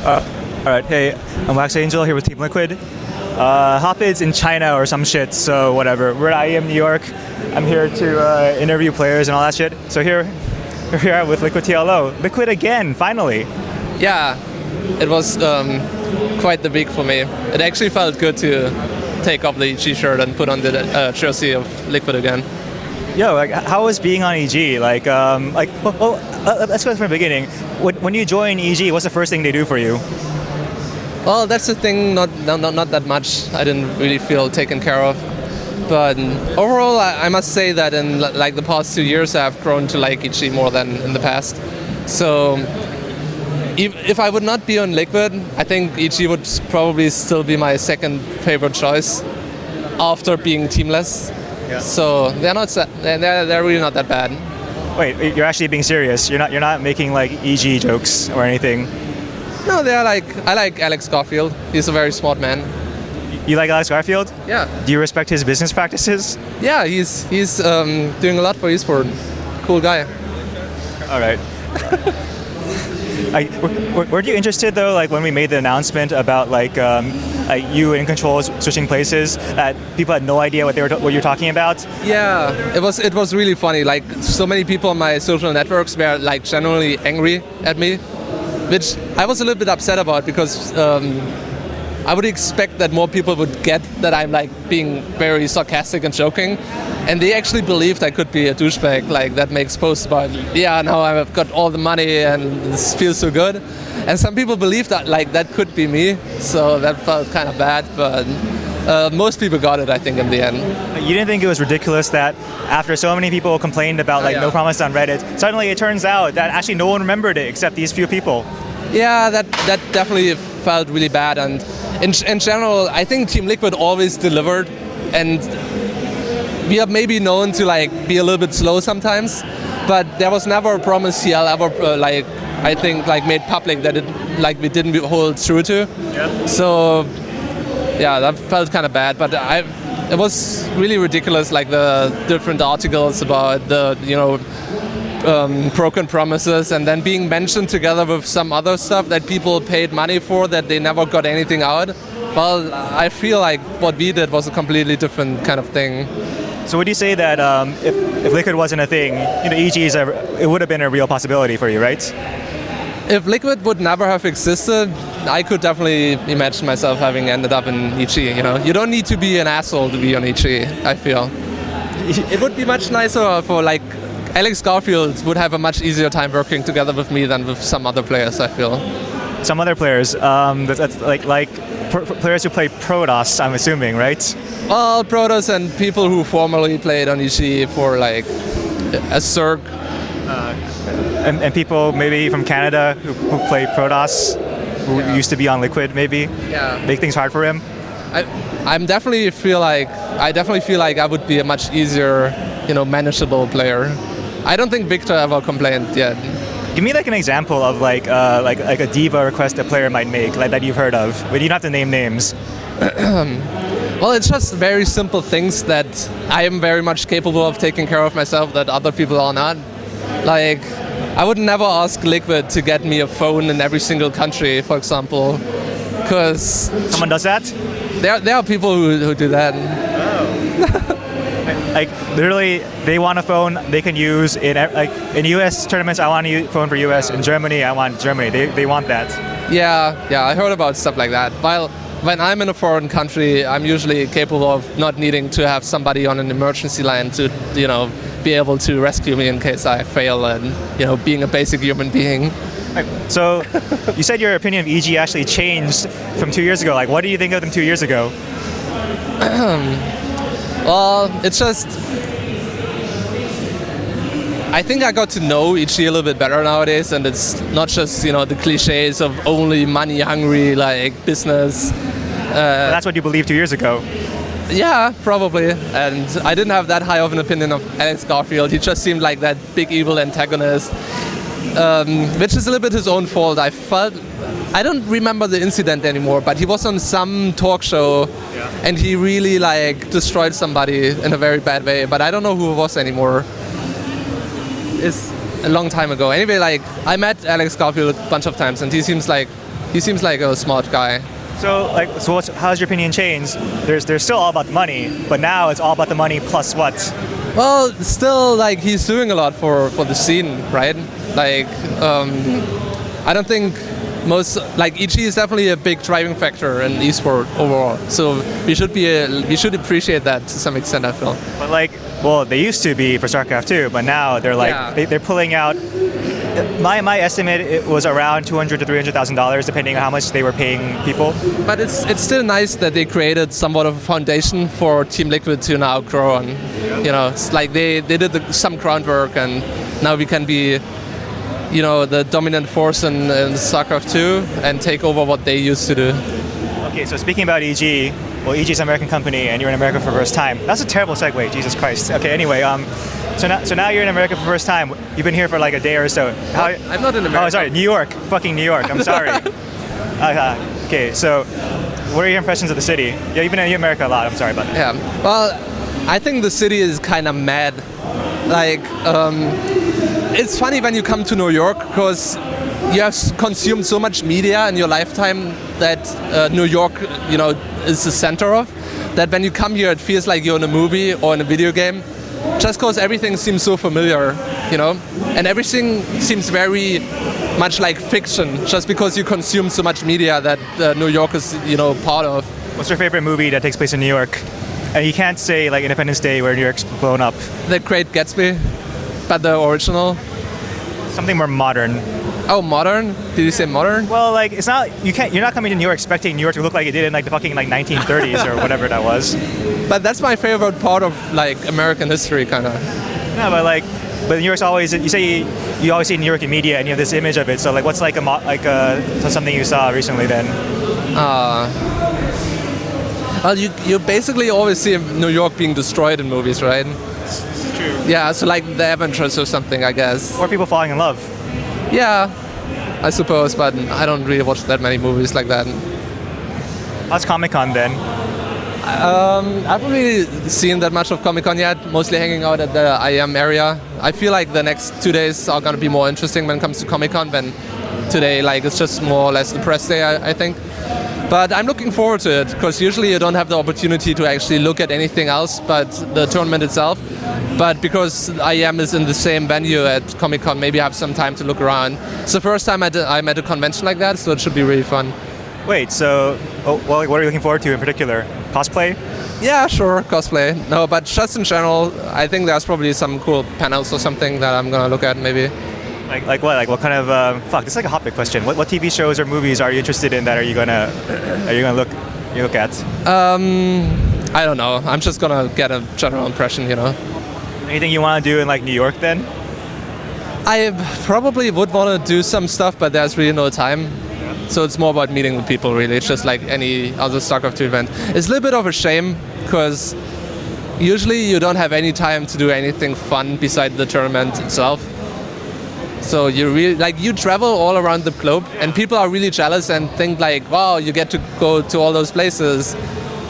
All right, hey, I'm Wax Angel here with Team Liquid. Hopid's in China or some shit, so whatever. We're at IEM New York. I'm here to interview players and all that shit. So here we are with Liquid TLO. Liquid again, finally. Yeah, it was quite the week for me. It actually felt good to take off the EG shirt and put on the jersey of Liquid again. Yo, like, how was being on EG? Let's go from the beginning. When you join EG, what's the first thing they do for you? Well, that's the thing. Not that much. I didn't really feel taken care of. But overall, I must say that in like the past 2 years, I've grown to like EG more than in the past. So if I would not be on Liquid, I think EG would probably still be my second favorite choice after being teamless. Yeah. So they're really not that bad. Wait, you're actually being serious? You're not making like EG jokes or anything? No, I like Alex Scofield. He's a very smart man. You like Alex Garfield? Yeah. Do you respect his business practices? Yeah, he's doing a lot for eSport. Cool guy. All right. Weren't you interested though, like when we made the announcement about like you and Controls switching places, that people had no idea what you're talking about? Yeah, it was really funny. Like so many people on my social networks were like genuinely angry at me, which I was a little bit upset about because I would expect that more people would get that I'm like being very sarcastic and joking, and they actually believed I could be a douchebag, like that makes posts about, yeah, now I've got all the money and this feels so good. And some people believe that like that could be me, so that felt kind of bad, but most people got it, I think, in the end. You didn't think it was ridiculous that after so many people complained about No Promise on Reddit, suddenly it turns out that actually no one remembered it except these few people? Yeah, that definitely felt really bad, and in general, I think Team Liquid always delivered, and we are maybe known to like be a little bit slow sometimes, but there was never a promise CL ever I think made public that we didn't hold true to. Yeah. So yeah, that felt kind of bad, but it was really ridiculous, like the different articles about the broken promises and then being mentioned together with some other stuff that people paid money for that they never got anything out. Well, I feel like what we did was a completely different kind of thing. So would you say that if Liquid wasn't a thing, EG it would have been a real possibility for you, right? If Liquid would never have existed, I could definitely imagine myself having ended up in EG. You don't need to be an asshole to be on EG, I feel. It would be much nicer for like Alex Garfield would have a much easier time working together with me than with some other players, I feel. Some other players, that's like players who play Protoss, I'm assuming, right? Well, Protoss and people who formerly played on EG for like a Zerg. And people maybe from Canada who play Protoss, who used to be on Liquid, maybe. Yeah. Make things hard for him. I definitely feel like I would be a much easier, manageable player. I don't think Victor ever complained yet. Give me like an example of like a diva request a player might make, like that you've heard of, but you don't have to name names. Well, it's just very simple things that I am very much capable of taking care of myself that other people are not. Like, I would never ask Liquid to get me a phone in every single country, for example, because someone does that. There are people who do that. Oh. Like literally, they want a phone they can use in US tournaments. I want a phone for US. In Germany, I want Germany. They want that. Yeah, I heard about stuff like that. While when I'm in a foreign country, I'm usually capable of not needing to have somebody on an emergency line to, be able to rescue me in case I fail and, being a basic human being. So, you said your opinion of EG actually changed from 2 years ago. Like, what do you think of them 2 years ago? Well, it's just, I think I got to know EG a little bit better nowadays, and it's not just, the cliches of only money hungry, like business. That's what you believed 2 years ago. Yeah, probably. And I didn't have that high of an opinion of Alex Garfield. He just seemed like that big evil antagonist, which is a little bit his own fault. I don't remember the incident anymore, but he was on some talk show and he really destroyed somebody in a very bad way, but I don't know who it was anymore. It's a long time ago. Anyway, I met Alex Scofield a bunch of times and he seems like He seems like a smart guy. So how's your opinion changed? There's still all about the money, but now it's all about the money plus what? Well, still, like, he's doing a lot for the scene, right? Like, I don't think EG is definitely a big driving factor in esport overall. So we should appreciate that to some extent, I feel. But they used to be for StarCraft 2, but now they're they're pulling out. My estimate, it was around $200,000 to $300,000, depending on how much they were paying people. But it's still nice that they created somewhat of a foundation for Team Liquid to now grow on. You know, it's like they did some groundwork, and now we can be, you know, the dominant force in StarCraft 2 and take over what they used to do. Okay, so speaking about EG, well, EG is an American company, and you're in America for the first time. That's a terrible segue, Jesus Christ. Okay, anyway, so now you're in America for the first time. You've been here for like a day or so. I'm not in America. Oh, sorry, New York. Fucking New York. I'm sorry. Okay, so what are your impressions of the city? Yeah, you've been in America a lot. I'm sorry about that. Yeah. Well, I think the city is kind of mad. Like, it's funny when you come to New York because you have consumed so much media in your lifetime that New York, you know, is the center of. That when you come here, it feels like you're in a movie or in a video game. Just because everything seems so familiar, you know, and everything seems very much like fiction, just because you consume so much media that New York is, you know, part of. What's your favorite movie that takes place in New York? And you can't say like Independence Day where New York's blown up. The Great Gatsby, but the original. Something more modern. Oh, modern? Did you say modern? Well, like it's not. You're not coming to New York expecting New York to look like it did in like the fucking like 1930s or whatever that was. But that's my favorite part of like American history, kind of. No, but New York's always. You say you always see New York in media, and you have this image of it. So like, what's like something you saw recently then? Well, you basically always see New York being destroyed in movies, right? This is true. Yeah, so like The Avengers or something, I guess. Or people falling in love. Yeah, I suppose, but I don't really watch that many movies like that. How's Comic-Con then? I haven't really seen that much of Comic-Con yet, mostly hanging out at the IEM area. I feel like the next 2 days are going to be more interesting when it comes to Comic-Con than today. Like, it's just more or less the press day, I think. But I'm looking forward to it, because usually you don't have the opportunity to actually look at anything else but the tournament itself. But because IEM is in the same venue at Comic-Con, maybe I have some time to look around. It's the first time I'm at a convention like that, so it should be really fun. Wait, so what are you looking forward to in particular? Cosplay? Yeah, sure, cosplay. No, but just in general, I think there's probably some cool panels or something that I'm gonna look at maybe. Like what? Like what kind of? This is like a hot big question. What TV shows or movies are you interested in that are you gonna look at? I don't know. I'm just gonna get a general impression, you know. Anything you want to do in like New York then? I probably would want to do some stuff, but there's really no time. So it's more about meeting the people, really. It's just like any other StarCraft 2 event. It's a little bit of a shame, because usually you don't have any time to do anything fun beside the tournament itself. So you travel all around the globe, and people are really jealous and think like, wow, you get to go to all those places.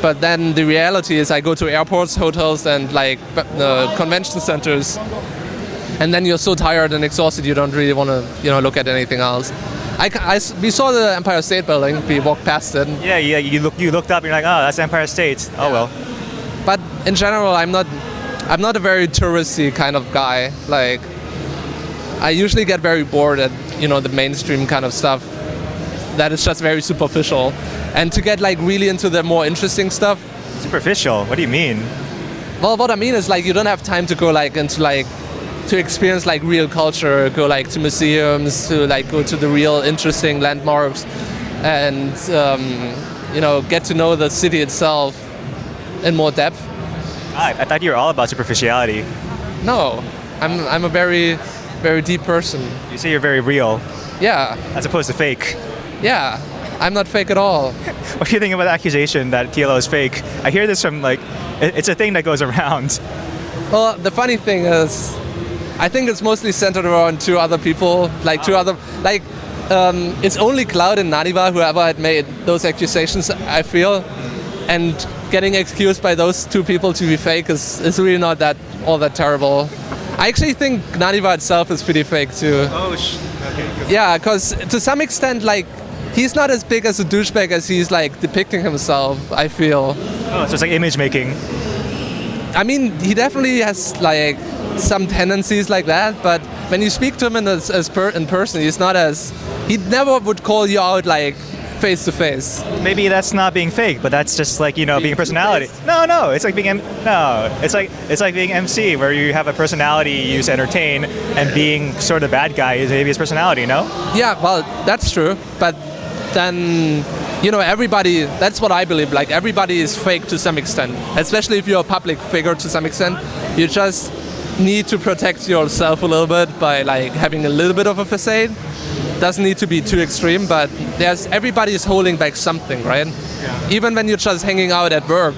But then the reality is I go to airports, hotels, and like convention centers, and then you're so tired and exhausted you don't really want to, you know, look at anything else. We saw the Empire State Building. We walked past it. Yeah. You looked up and you're like, oh, that's Empire State. Oh well. But in general, I'm not a very touristy kind of guy. Like, I usually get very bored at, you know, the mainstream kind of stuff that is just very superficial. And to get like really into the more interesting stuff. Superficial? What do you mean? Well, what I mean is like you don't have time to go like into like to experience like real culture, go like to museums, to like go to the real interesting landmarks, and you know, get to know the city itself in more depth. I thought you were all about superficiality. No, I'm a very, very deep person. You say you're very real. Yeah. As opposed to fake. Yeah, I'm not fake at all. What do you think about the accusation that TLO is fake? I hear this from like, it's a thing that goes around. Well, the funny thing is, I think it's mostly centered around two other people, it's only Cloud and Naniva whoever had made those accusations, I feel, and getting excused by those two people to be fake is really not all that terrible. I actually think Naniva itself is pretty fake too. Oh, okay. Yeah, because to some extent, like, he's not as big as a douchebag as he's like depicting himself, I feel. Oh, so it's like image making. I mean, he definitely has like some tendencies like that, but when you speak to him in person, he's not as... He never would call you out like face to face. Maybe that's not being fake, but that's just like, you know, being a personality. No, it's like being it's like being MC, where you have a personality you use to entertain, and being sort of bad guy is maybe his personality, no? Yeah, well, that's true, but then, you know, everybody, that's what I believe, like everybody is fake to some extent, especially if you're a public figure to some extent. You just need to protect yourself a little bit by like having a little bit of a facade. Doesn't need to be too extreme, but everybody is holding back something, right? Yeah. Even when you're just hanging out at work,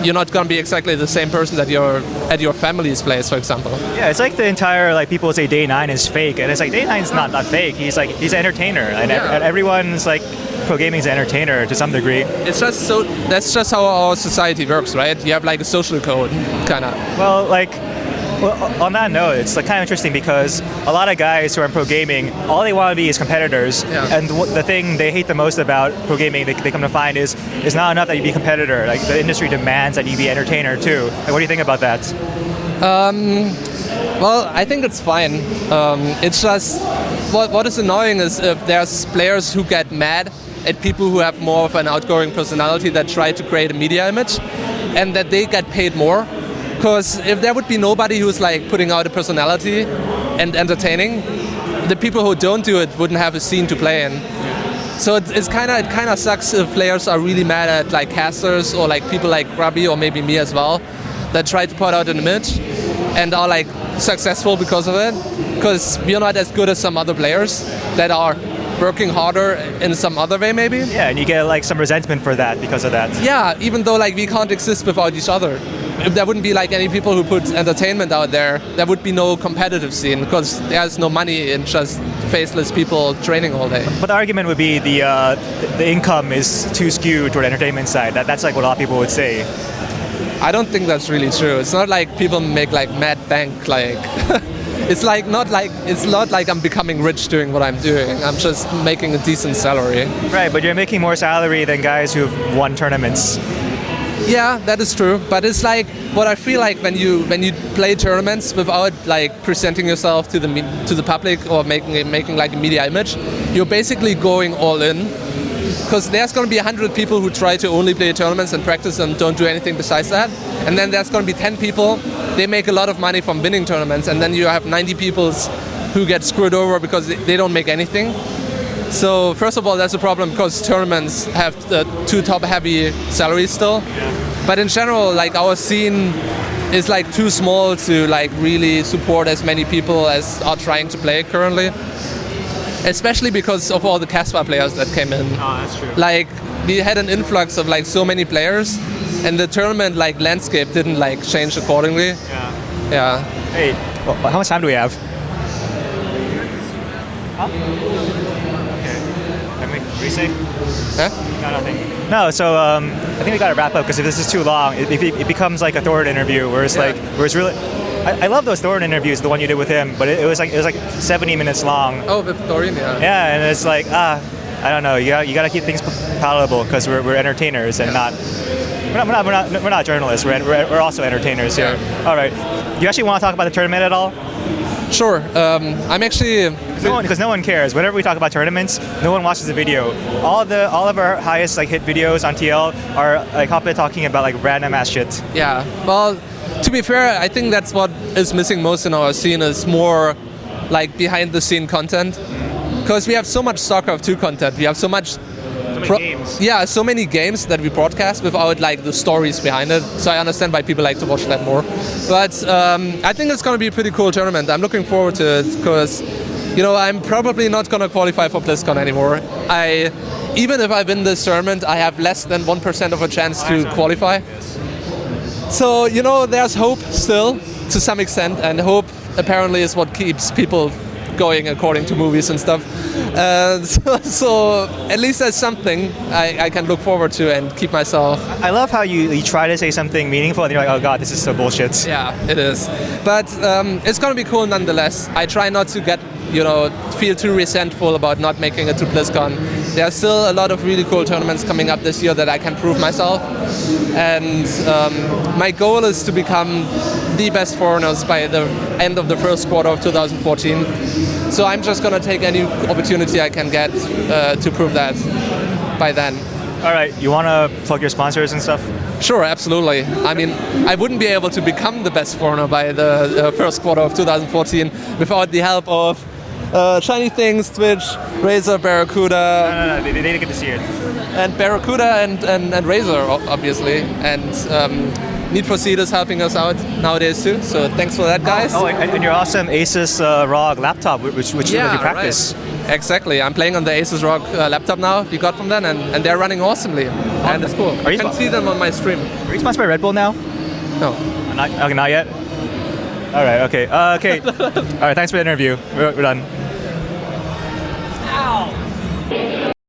you're not gonna be exactly the same person that you're at your family's place, for example. Yeah, it's like the entire, like, people say Day 9 is fake, and it's like Day 9's not fake. He's an entertainer, and everyone's like, pro gaming's an entertainer to some degree. It's just so, that's just how our society works, right? You have like a social code, kinda. Well, like, on that note, it's like kind of interesting because a lot of guys who are in pro gaming, all they want to be is competitors. Yeah. And the thing they hate the most about pro gaming, they come to find, is not enough that you be a competitor. Like, the industry demands that you be an entertainer too. Like, what do you think about that? Well, I think it's fine. It's just what is annoying is if there's players who get mad at people who have more of an outgoing personality that try to create a media image, and that they get paid more. Because if there would be nobody who's like putting out a personality and entertaining, the people who don't do it wouldn't have a scene to play in. So it kind of sucks if players are really mad at like casters or like people like Grubby or maybe me as well that try to put out an image and are like successful because of it. Because we're not as good as some other players that are working harder in some other way maybe. Yeah, and you get like some resentment for that because of that. Yeah, even though like we can't exist without each other. If there wouldn't be like any people who put entertainment out there, there would be no competitive scene because there's no money in just faceless people training all day. But the argument would be the income is too skewed toward the entertainment side. That's like what a lot of people would say. I don't think that's really true. It's not like people make like mad bank. Like it's not like I'm becoming rich doing what I'm doing. I'm just making a decent salary. Right, but you're making more salary than guys who've won tournaments. Yeah, that is true. But it's like what I feel like when you play tournaments without like presenting yourself to the public or making like a media image, you're basically going all in. Because there's going to be 100 people who try to only play tournaments and practice and don't do anything besides that. And then there's going to be 10 people, they make a lot of money from winning tournaments. And then you have 90 people who get screwed over because they don't make anything. So first of all, that's a problem because tournaments have the too top-heavy salaries still. Yeah. But in general, like our scene is like too small to like really support as many people as are trying to play currently. Especially because of all the Casbah players that came in. Oh, that's true. Like we had an influx of like so many players, and the tournament like landscape didn't like change accordingly. Yeah. Yeah. Hey, well, how much time do we have? Huh? What do you say? Huh? No, nothing. No, so I think we got to wrap up because if this is too long, it becomes like a Thornton interview where it's it's really. I love those Thornton interviews, the one you did with him, but it was like 70 minutes long. Oh, with Thornton, yeah. Yeah, and it's like I don't know. You got to keep things palatable because we're entertainers and we're not journalists. We're also entertainers here. All right. You actually want to talk about the tournament at all? Sure. I'm actually because no one cares. Whenever we talk about tournaments, no one watches the video. All of our highest like hit videos on TL are like Hoppe talking about like random ass shit. Yeah. Well, to be fair, I think that's what is missing most in our scene is more like behind the scene content. Because we have so much StarCraft 2 content. We have so many games. Yeah, so many games that we broadcast without like the stories behind it. So I understand why people like to watch that more. But I think it's going to be a pretty cool tournament. I'm looking forward to it because, you know, I'm probably not going to qualify for BlizzCon anymore. Even if I win this tournament, I have less than 1% of a chance to qualify. Yes. So, you know, there's hope still to some extent, and hope apparently is what keeps people going according to movies and stuff. So at least there's something I can look forward to and keep myself. I love how you try to say something meaningful and you're like, oh god, this is so bullshit. Yeah, it is. But it's going to be cool nonetheless. I try not to feel too resentful about not making it to BlizzCon. there are still a lot of really cool tournaments coming up this year that I can prove myself. And my goal is to become the best foreigners by the end of the first quarter of 2014. So I'm just going to take any opportunity I can get to prove that by then. All right, you want to plug your sponsors and stuff? Sure, absolutely. I mean, I wouldn't be able to become the best foreigner by the first quarter of 2014 without the help of Shiny Things, Twitch, Razer, Barracuda. No, they didn't get to see it. And Barracuda and Razer, obviously. And Need for Speed is helping us out nowadays too. So thanks for that, guys. Oh, and your awesome Asus ROG laptop, which you practice. Right. Exactly. I'm playing on the Asus ROG laptop now we got from them, and they're running awesomely. And it's cool. You can see them on my stream. Are you sponsored by Red Bull now? No. Not yet? All right, okay. All right, thanks for the interview. We're done.